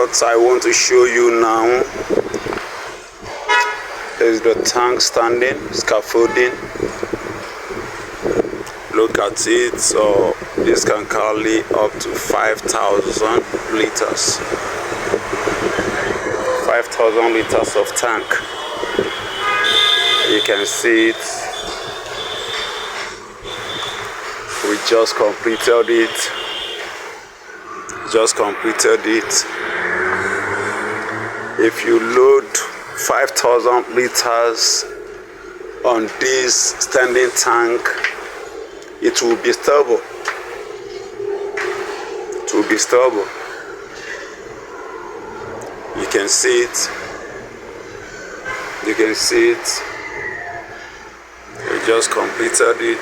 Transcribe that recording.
what I want to show you now is the tank standing, scaffolding. Look at it. So this can carry up to 5,000 liters. 5,000 liters of tank. You can see it. We just completed it. If you load 5,000 liters on this standing tank, it will be stable. You can see it. We just completed it.